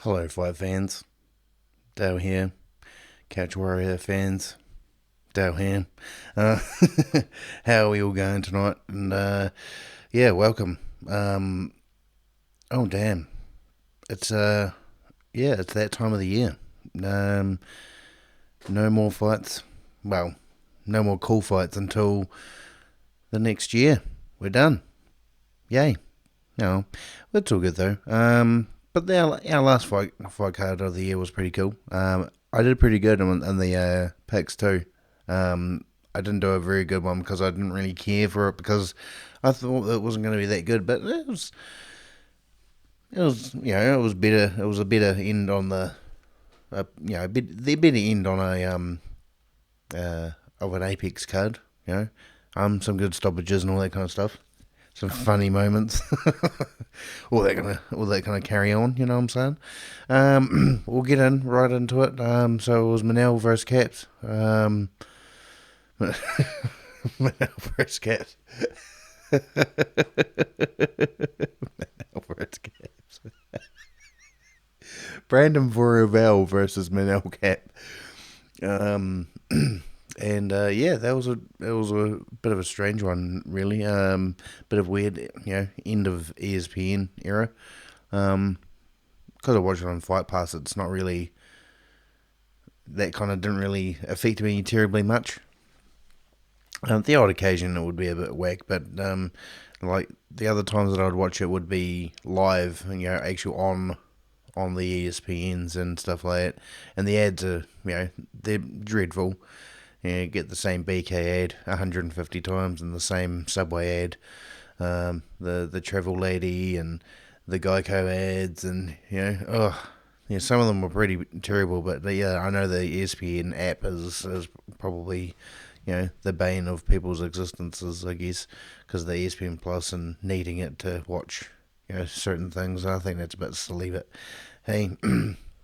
Hello, fight fans. Dale here. Couch Warrior fans. Dale here. Uh, how are we all going tonight? And yeah, welcome. Um, oh damn, it's yeah, it's that time of the year. Um, no more fights. Well, no more cool fights until the next year. We're done. Yay. No, it's all good though. But our last fight card of the year was pretty cool. I did pretty good in the picks too. I didn't do a very good one because I didn't really care for it because I thought it wasn't going to be that good. But it was better. It was a better end on the better end on a of an Apex card. You know, some good stoppages and all that kind of stuff. Some funny moments, all that kind of carry on. You know what I'm saying? We'll get right into it. So it was Manel versus Caps. Manel versus Caps. Manel versus Caps. Brandon Royval versus Manel Cap. Um, and yeah, that was a bit of a strange one, really. Bit of weird, end of ESPN era. Because I watched it on Fight Pass, it's not really that kind of didn't really affect me terribly much. The odd occasion it would be a bit whack, but like the other times that I'd watch it would be live, actually on the ESPNs and stuff like that. And the ads are, they're dreadful. You get the same BK ad 150 times and the same Subway ad, the travel lady and the Geico ads, and some of them were pretty terrible. But yeah, I know the ESPN app is probably the bane of people's existences, I guess, because of the ESPN Plus and needing it to watch certain things. I think that's a bit silly, but hey.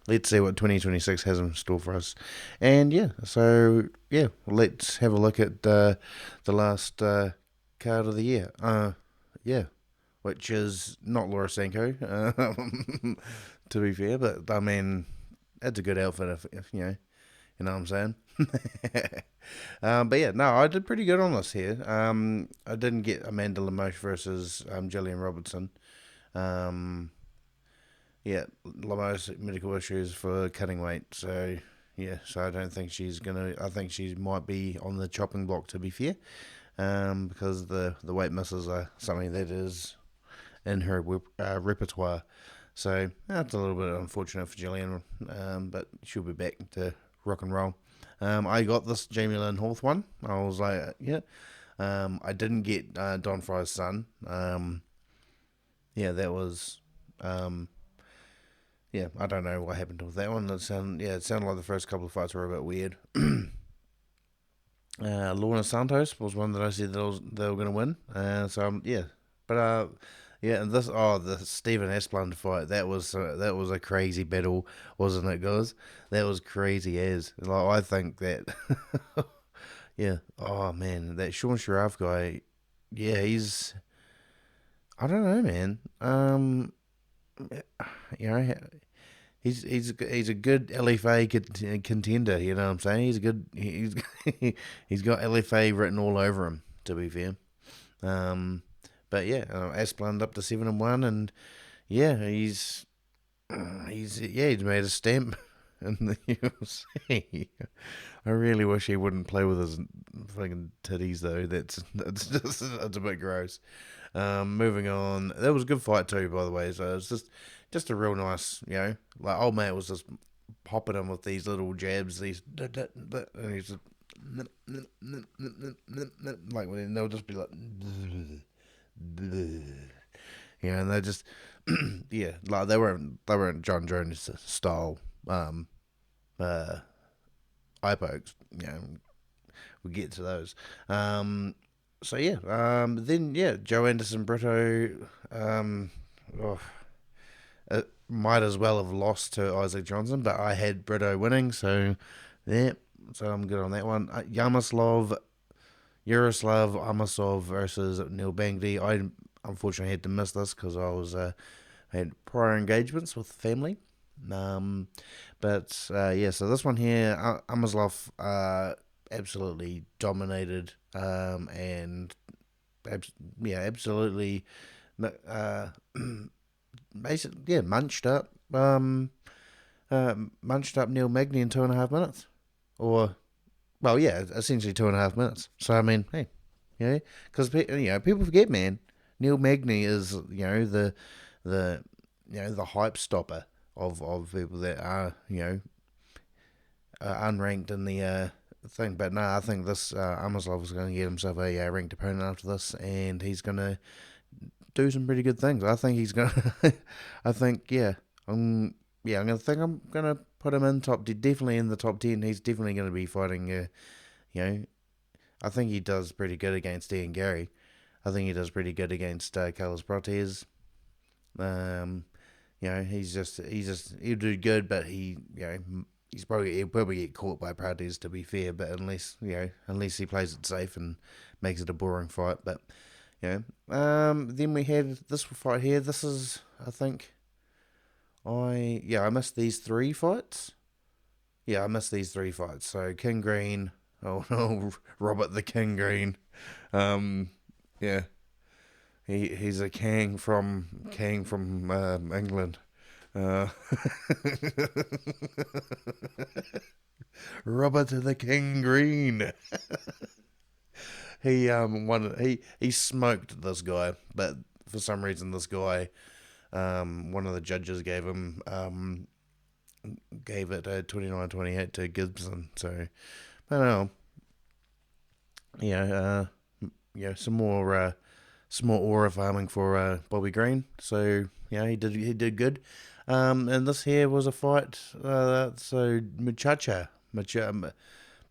Let's see what 2026 has in store for us. And let's have a look at the last card of the year. Yeah, which is not Laura Sanko, to be fair, but I mean, that's a good outfit if you know what I'm saying. But yeah, no, I did pretty good on this here. I didn't get Amanda Lemos versus Jillian Robertson. Yeah, Lamos medical issues for cutting weight, so yeah, so I don't think she's gonna. I think she might be on the chopping block, to be fair, because the weight misses are something that is in her repertoire. So that's a little bit unfortunate for Gillian, but she'll be back to rock and roll. I got this Jamie Lynn Hawth one. I was like, yeah. I didn't get Don Fry's son. Yeah, that was. Yeah, I don't know what happened with that one. It sounded like the first couple of fights were a bit weird. Lorna Santos was one that I said they were going to win. Yeah, but yeah, and the Stephen Asplund fight, that was a crazy battle, wasn't it, guys? That was crazy as. Like, I think that, yeah. Oh man, that Sean Sharaf guy, yeah, I don't know, man. You know, he's a good LFA contender. You know what I'm saying? He's got LFA written all over him. To be fair, but yeah, Asplund up to 7-1, and yeah, he's made a stamp in the UFC. I really wish he wouldn't play with his fucking titties though. That's a bit gross. Moving on, that was a good fight too, by the way. So it's just a real nice, like old mate was just popping him with these little jabs, and he's just like when they'll just be like, and they just yeah, like they weren't John Jones style eye pokes, we'll get to those. So yeah, then yeah, Joe Anderson Brito, oh, might as well have lost to Isaac Johnson, but I had Brito winning, so yeah, so I'm good on that one. Yaroslav Amasov versus Neil Bangdi. I unfortunately had to miss this because I had prior engagements with family. Yeah, so this one here, Amazlov absolutely dominated, and absolutely, uh, basically, yeah, munched up Neil Magny in 2.5 minutes, or well, yeah, essentially 2.5 minutes. So I mean, hey, because people forget, man, Neil Magny is the the hype stopper of people that are unranked in the thing. But no, I think this Amosov is going to get himself a ranked opponent after this, and he's going to do some pretty good things. I think he's going to. I think I'm going to put him in definitely in the top 10. He's definitely going to be fighting. I think he does pretty good against Ian Gary. I think he does pretty good against Carlos Protes. He'll do good, but he'll probably get caught by Protes, to be fair. But unless he plays it safe and makes it a boring fight. But then we had this fight here. This is, I think, I missed these 3 fights. Yeah, I missed these 3 fights. So King Green, oh no, Robert the King Green, yeah, he's a king from England. Uh, Robert the King Green. He smoked this guy, but for some reason this guy, one of the judges gave it a 29-28 to Gibson. So I don't know. Some more aura farming for Bobby Green. So he did good. And this here was a fight. So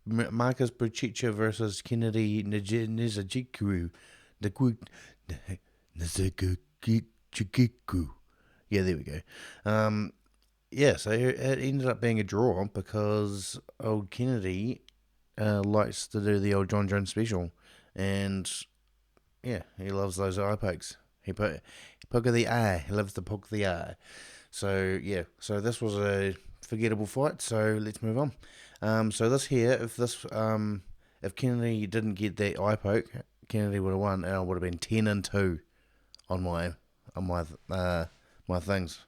Marcus Buchicha versus Kennedy Nizajiku. Nizajiku. Yeah, there we go. So it ended up being a draw because old Kennedy likes to do the old John Jones special, and yeah, he loves those eye pokes. He poke of the eye. He loves to poke the eye. So yeah, so this was a forgettable fight. So let's move on. So this here, if Kennedy didn't get that eye poke, Kennedy would have won, and I would have been 10-2 on my my things.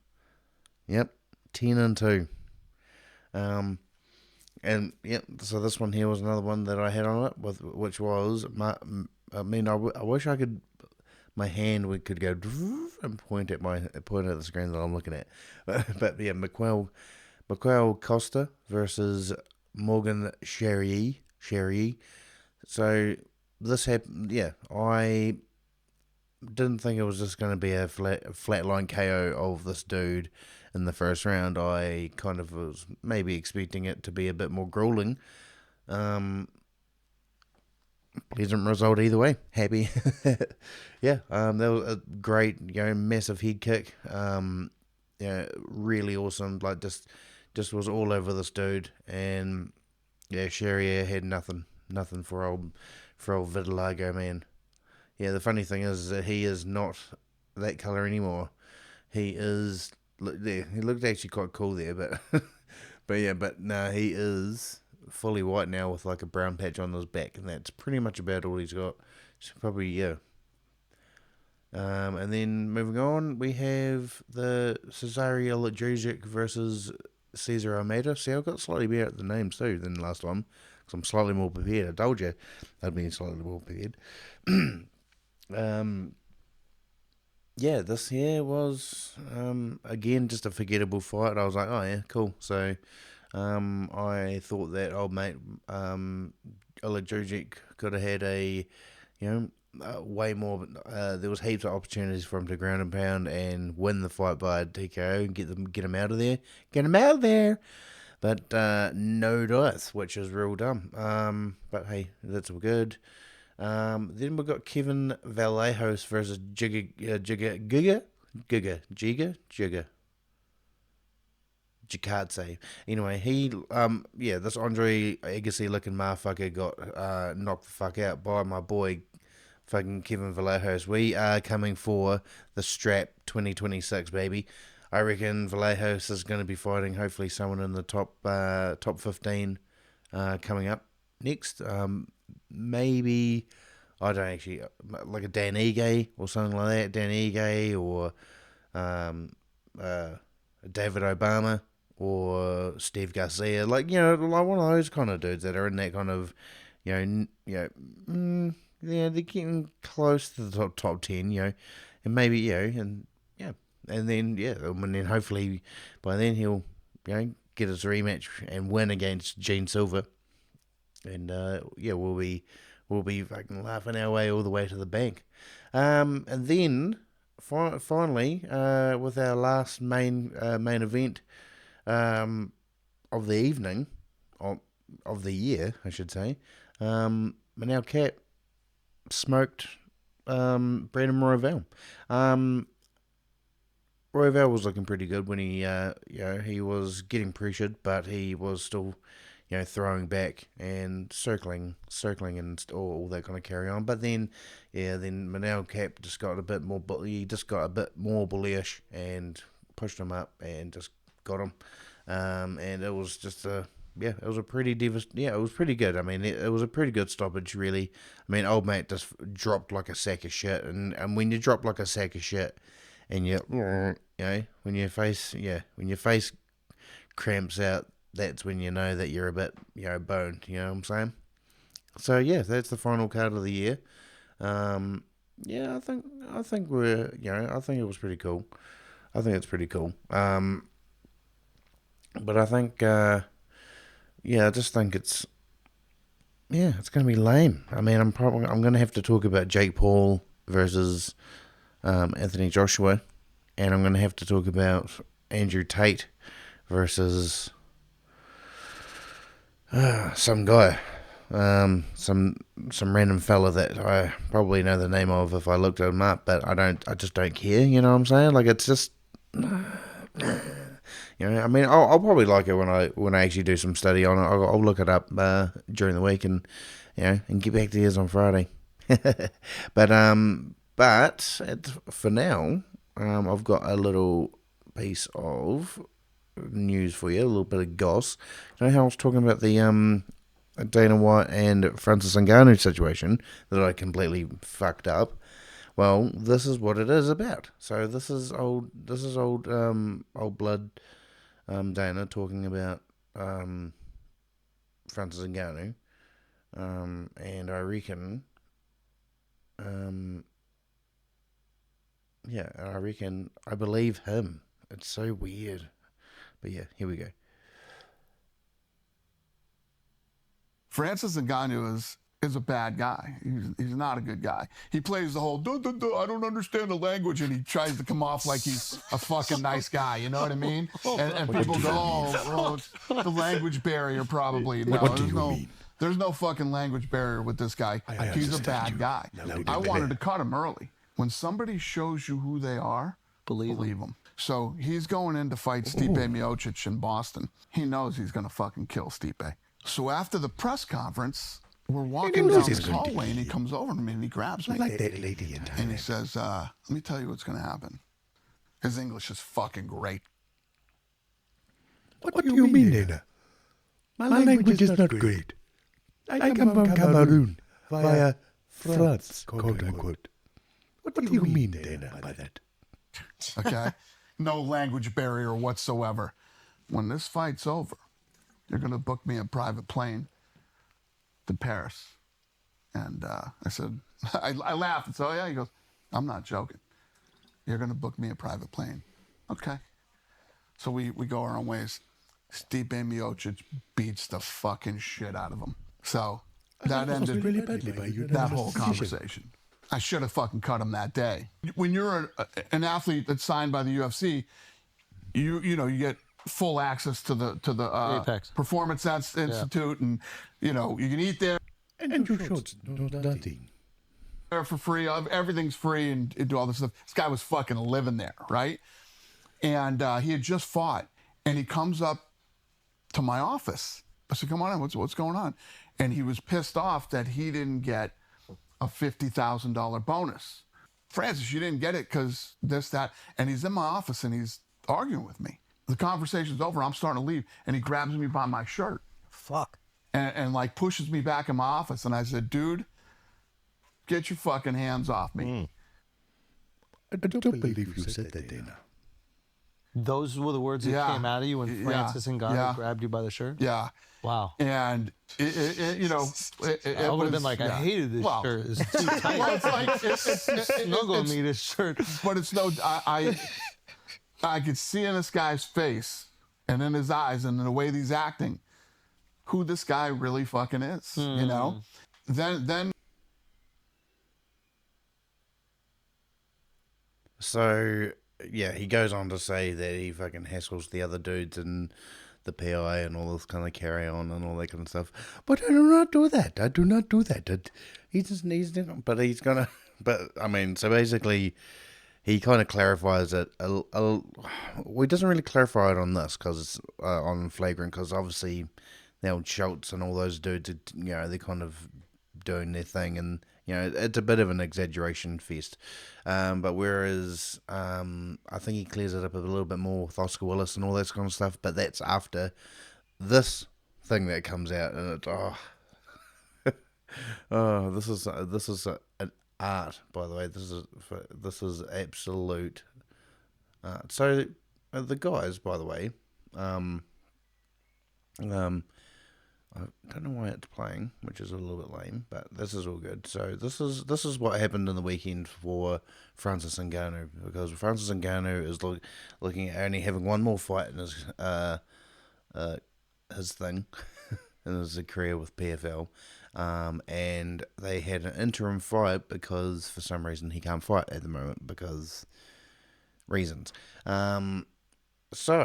Yep, 10-2. And yeah, so this one here was another one that I had on it, which was I wish I could. My hand could go and point at the screen that I'm looking at, but yeah, Miquel Costa versus Morgan Sherry. So this happened. Yeah, I didn't think it was just going to be a flatline KO of this dude in the first round. I kind of was maybe expecting it to be a bit more grueling. Pleasant result either way. Happy. Yeah, that was a great, massive head kick. Really awesome. Like just was all over this dude, and yeah, Sherrier had nothing for old Vitiligo, man. Yeah, the funny thing is that he is not that colour anymore. He is there. He looked actually quite cool there, but but no, he is fully white now with like a brown patch on his back, and that's pretty much about all he's got. So probably yeah. And then moving on, we have the Cesario Lajujic versus Cesar Almeida. See, I've got slightly better at the names too than last time, because I'm slightly more prepared. I told you I'd be slightly more prepared. This here was again just a forgettable fight. I was like, oh yeah, cool. So I thought that old mate Olajujic could have had a way more. There was heaps of opportunities for him to ground and pound and win the fight by TKO and get him out of there. But no dice, which is real dumb. But hey, that's all good. Then we've got Kevin Vallejos versus Giga. Jakadze. Anyway, this Andre Agassi looking motherfucker got knocked the fuck out by my boy fucking Kevin Vallejos. We are coming for the strap 2026, baby. I reckon Vallejos is going to be fighting hopefully someone in the top 15 coming up next. Maybe, I don't actually, like a Dan Ige or something like that. Dan Ige or um, David Obama or Steve Garcia. Like, like one of those kind of dudes that are in that kind of, yeah, they're getting close to the top 10, and maybe, and yeah, and then hopefully by then he'll, get his rematch and win against Gene Silver, and we'll be fucking laughing our way all the way to the bank, and then finally, with our last main event, of the evening, of the year, I should say, Manel Cap smoked Brandon Royval. Royval was looking pretty good when he was getting pressured, but he was still, throwing back and circling, and all that kind of carry on. But then Manel Cap just got a bit more, bullyish and pushed him up and just got him. And it was just it was a pretty it was pretty good. I mean, it was a pretty good stoppage, really. I mean, old mate just dropped like a sack of shit, and when you drop like a sack of shit, and when your face cramps out, that's when you know that you're a bit, boned. You know what I'm saying? So yeah, that's the final card of the year. I think we're, I think it was pretty cool. I think it's pretty cool. But I think, I just think it's going to be lame. I mean, I'm going to have to talk about Jake Paul versus Anthony Joshua, and I'm going to have to talk about Andrew Tate versus some guy, some random fella that I probably know the name of if I looked him up, but I just don't care. You know what I'm saying? Like, it's just. I mean, I'll probably like it when I actually do some study on it. I'll look it up during the week and and get back to yours on Friday. but for now, I've got a little piece of news for you, a little bit of goss. You know how I was talking about the Dana White and Francis Ngannou situation that I completely fucked up? Well, this is what it is about. So this is old blood. Dana talking about Francis Ngannou, and I reckon, I believe him. It's so weird, but yeah, here we go. Francis Ngannou is a bad guy. He's not a good guy. He plays the whole, I don't understand the language, and he tries to come off like he's a fucking nice guy, you know what I mean? And people go, oh, it's the language barrier probably. No, what do you mean? There's no fucking language barrier with this guy. He's a bad guy. I wanted to cut him early. When somebody shows you who they are, believe them. So he's going in to fight Stipe Miocic in Boston. He knows he's going to fucking kill Stipe. So after the press conference, we're walking down this hallway, and he comes over to me and he grabs me. Like that lady in and he says, let me tell you what's going to happen. His English is fucking great. What do you mean, Dana? My language is not great. I come from Cameroon via France, quote unquote. What do you mean, Dana, by that? Okay? No language barrier whatsoever. When this fight's over, you're going to book me a private plane to Paris. And I said, I laughed and said, oh yeah, he goes, I'm not joking. You're going to book me a private plane. Okay. So we go our own ways. Stipe Miocic beats the fucking shit out of him. So that ended really badly by you. that whole conversation. I should have fucking cut him that day. When you're an athlete that's signed by the UFC, you get full access to the Apex Performance Institute, and you can eat there. And you should know nothing. For free, everything's free, and do all this stuff. This guy was fucking living there, right? And he had just fought, and he comes up to my office. I said, "Come on in, what's going on?" And he was pissed off that he didn't get a $50,000 bonus. Francis, you didn't get it because this, that, and he's in my office and he's arguing with me. The conversation's over. I'm starting to leave, and he grabs me by my shirt. Fuck. And like pushes me back in my office. And I said, dude, get your fucking hands off me. I don't believe you said that, Dana. Those were the words that came out of you when Francis Ngannou grabbed you by the shirt? Yeah. Wow. And, you know, I would have been like, I hated this shirt. It's too tight. Well, it's like, Snuggle me, this shirt. But it's no, I could see in this guy's face and in his eyes and in the way that he's acting who this guy really fucking is, you know? Then. So, yeah, he goes on to say that he fucking hassles the other dudes and the PI and all this kind of carry on and all that kind of stuff. But I do not do that. I do not do that. But he's gonna. But I mean, so basically, he kind of clarifies it. Well, he doesn't really clarify it on this because it's on flagrant. Because obviously, the old Schultz and all those dudes, you know, they're kind of doing their thing, and you know, it's a bit of an exaggeration fest. But whereas I think he clears it up a little bit more with Oscar Willis and all that kind of stuff. But that's after this thing that comes out, and it's this is an art, by the way. This is absolute art. So the guys, by the way, I don't know why it's playing, which is a little bit lame, but this is all good. So this is what happened in the weekend for Francis Ngannou, because Francis Ngannou is looking at only having one more fight in his thing in his career with PFL, and they had an interim fight because for some reason he can't fight at the moment because reasons. So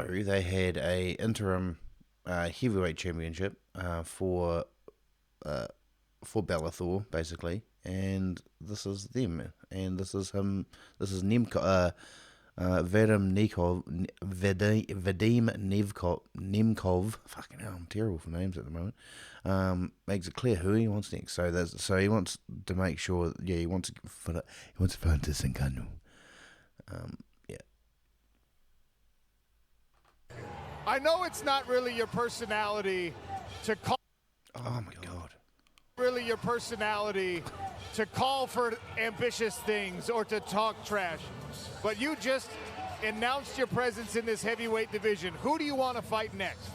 they had a interim heavyweight championship for Bellator, basically, and this is them, and this is him. This is Vadim Nemkov. Fucking hell, I'm terrible for names at the moment. Makes it clear who he wants next. So he wants to make sure. Yeah, he wants Francis Ngannou. Yeah. I know it's not really your personality to call. Oh my God. Really your personality to call for ambitious things or to talk trash, but you just announced your presence in this heavyweight division. Who do you want to fight next?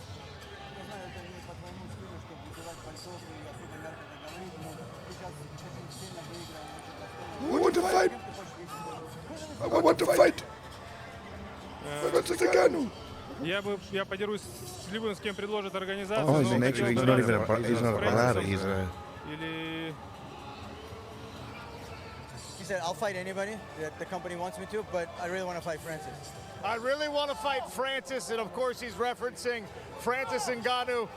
I want to fight. I want to fight. Francis Ngannou. Я подерусь с любым, с кем предложит организация. Oh, he's not even a parada. He's a. Или... He said, I'll fight anybody that the company wants me to, but I really want to fight Francis. I really want to fight Francis, and of course he's referencing Francis Ngannou.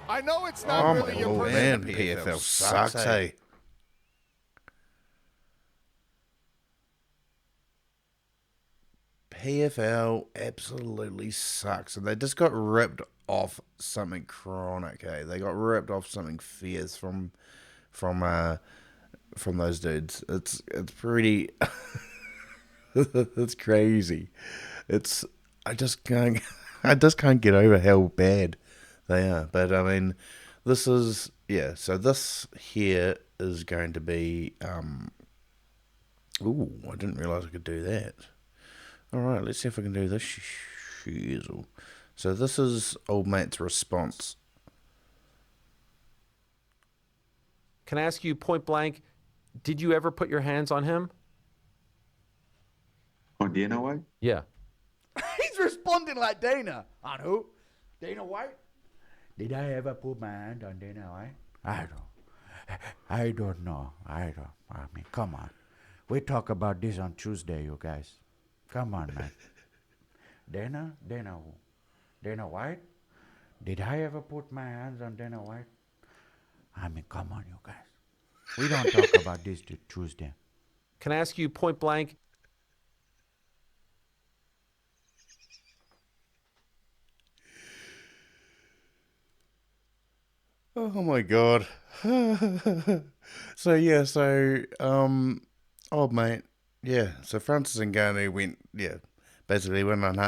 I know it's not really your personality. Man, PFL sucks, hey. PFL absolutely sucks, and they just got ripped off something chronic. Hey, they got ripped off something fierce from those dudes. It's pretty. It's crazy. I just can't get over how bad they are. But I mean, this is So this here is going to be. Ooh, I didn't realize I could do that. All right, let's see if I can do this shizzle. So this is old mate's response. Can I ask you point blank, did you ever put your hands on him? On Dana White? Yeah. He's responding like Dana. On who? Dana White? Did I ever put my hand on Dana White? I don't know. I mean, come on. We talk about this on Tuesday, you guys. Come on, man. Dana who? Dana White? Did I ever put my hands on Dana White? I mean, come on, you guys. We don't talk about this Tuesday. Can I ask you point blank? Oh my God. Old mate. Yeah, so Francis Ngannou went, basically went on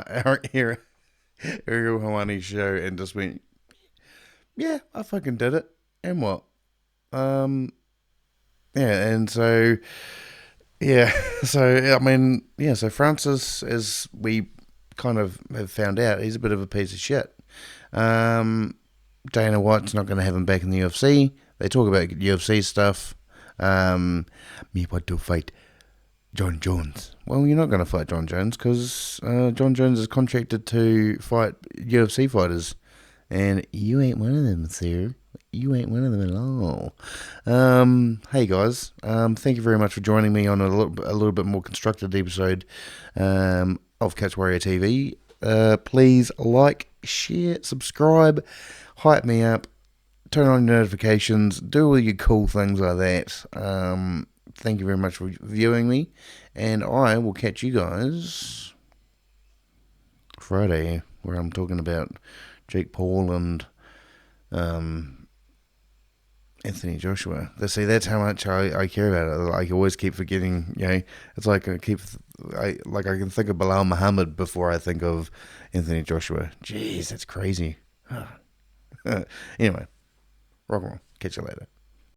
Ariel Hawani's show and just went, yeah, I fucking did it. And what? Yeah, and so, yeah, so, I mean, yeah, so Francis, as we kind of have found out, he's a bit of a piece of shit. Dana White's not going to have him back in the UFC. They talk about UFC stuff. Me want to fight John Jones. Well, you're not going to fight John Jones because John Jones is contracted to fight UFC fighters. And you ain't one of them, sir. You ain't one of them at all. Hey guys, thank you very much for joining me on a little bit more constructed episode of Catch Warrior TV. Please like, share, subscribe, hype me up, turn on your notifications, do all your cool things like that. Thank you very much for viewing me, and I will catch you guys Friday, where I'm talking about Jake Paul and Anthony Joshua. See, that's how much I care about it. I always keep forgetting, it's like I can think of Bilal Muhammad before I think of Anthony Joshua. Jeez, that's crazy. Anyway, rock and roll. Catch you later.